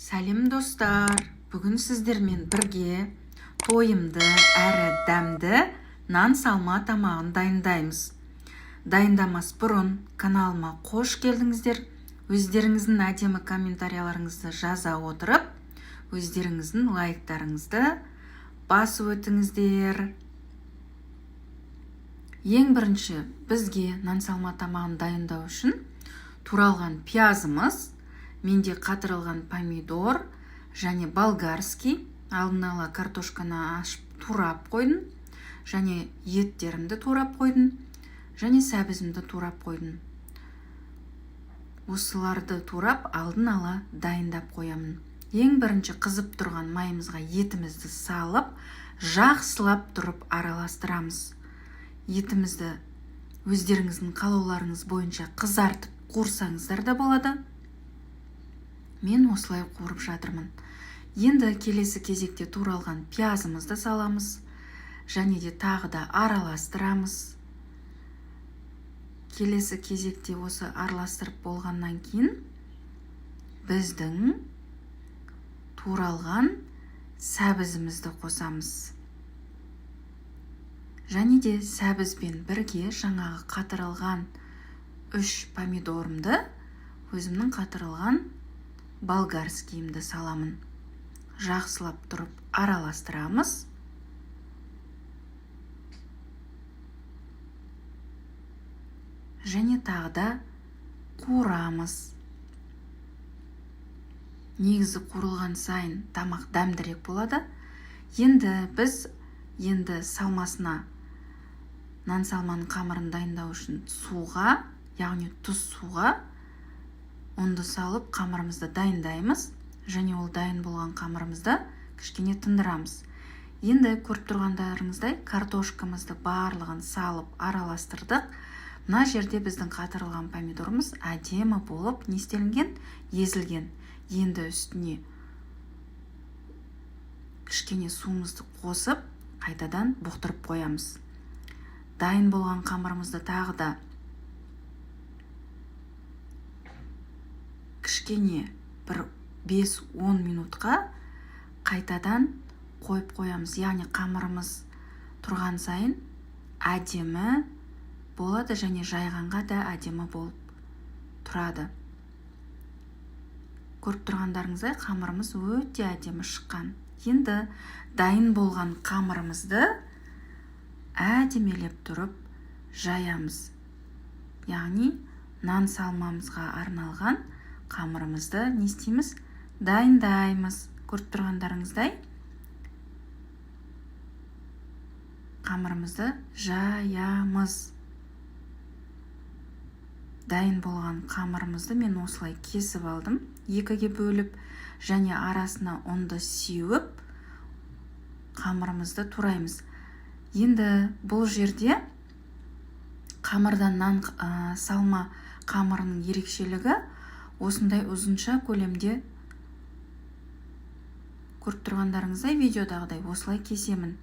Сәлем достар, бүгін сіздермен бірге тойымды әрі дәмді нан салма тамағын дайындаймыз. Дайындамас бұрын каналыма қош келдіңіздер. Өздеріңіздің әдемі комментарияларыңызды жаза отырып, өздеріңіздің лайктарыңызды басып өтіңіздер. Ең бірінші бізге нан салма тамағын дайындау үшін туралған пиязымыз, менде қатырылған помидор және болгарский, алдын ала картошканы ашып турап қойдым, және еттерімді турап қойдым, және сәбізімді турап қойдым. Осыларды турап алдын ала дайындап қоямын. Ең бірінші қызып тұрған майымызға етімізді салып, жақсылап тұрып араластырамыз. Етімізді өздеріңіздің қалауларыңыз бойынша қызартып қуырсаңыздар да болады. Мен осылай қуырып жатырмын. Енді келесі кезекте туралған пиязымызды саламыз, және де тағы да араластырамыз. Келесі кезекте осы араластырып болғаннан кейін біздің туралған сәбізімізді қосамыз. Және де сәбізбен бірге жаңағы қатырылған 3 помидорымды, өзімнің қатырылған болгарскийімді саламын. Жақсылап тұрып араластырамыз. Және тағы да қуырамыз. Негізі қуырылған сайын тамақ дәмдірек болады. Енді біз салмасына, нан салманың қамырын дайындау үшін суға, яғни тұз суға ұнды салып қамырымызды дайындаймыз, және ол дайын болған қамырымызды кішкене тындырамыз. Енді көріп тұрғандарыңыздай картошкамызды барлығын салып араластырдық. Мына жерде біздің қатырылған помидорымыз әдемі болып не істелінген? Езілген. Енді үстіне кішкене суымызды қосып, қайтадан бұқтырып қоямыз. Дайын болған қамырымызды тағы да кішкене бір 5-10 минутқа қайтадан қойып қоямыз. Яғни қамырымыз тұрған сайын әдемі болады, және жайғанға да әдемі болып тұрады. Көріп тұрғандарыңыздай қамырымыз өте әдемі шыққан. Енді дайын болған қамырымызды әдемелеп тұрып жаямыз. Яғни нан салмамызға арналған қамырымызды не істейміз? Дайындаймыз. Көріп тұрғандарыңыздай қамырымызды жаямыз. Дайын болған қамырымызды мен осылай кесіп алдым, екіге бөліп, және арасына ұнды сеуіп, қамырымызды тураймыз. Енді бұл жерде қамырдан нан салма қамырының ерекшелігі осындай ұзынша көлемде, көріп тұрғандарыңыздай видеодағыдай осылай кесемін.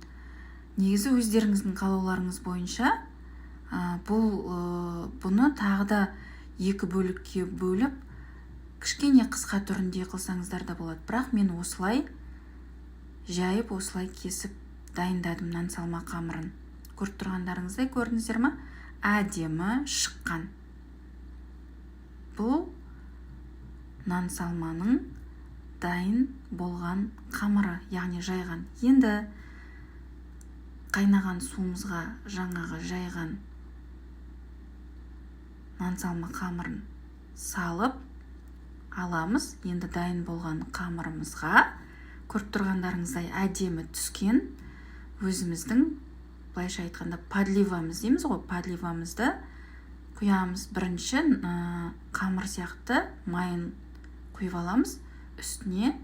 Негізі өздеріңіздің қалауларыңыз бойынша бұны тағы да 2 бөлікке бөліп, кішкене қысқа түрінде қылсаңыздар да болады. Бірақ мен осылай жайып, осылай кесіп дайындадым нан салма қамырын. Көріп тұрғандарыңыздай көрдіңіздер ме? Әдемі шыққан. Бұл нан салманың дайын болған қамыры, яғни жайған. Енді қайнаған суымызға жаңағы жайған нан салма қамырын салып аламыз. Енді дайын болған қамырымызға, көріп тұрғандарыңыздай әдемі түскен, өзіміздің, былайша айтқанда, подливамыз дейміз ғой, подливамызды құямыз. Бірінші қамыр сияқты майын құйып аламыз, үстіне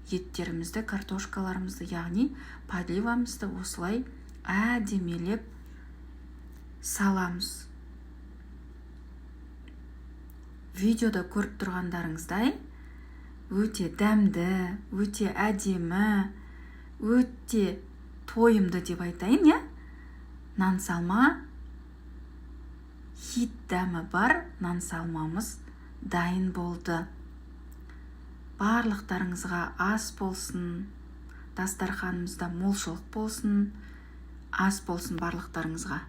еттерімізді, картошкаларымызды, яғни подливамызды осылай әдемелеп саламыз. Видеода көріп тұрғандарыңыздай өте дәмді, өте әдемі, өте тойымды деп айтайын, нан салма, хит дәмі бар нан салмамыз дайын болды. барлықтарыңызға ас болсын, дастарханымызда молшылық болсын, ас болсын барлықтарыңызға.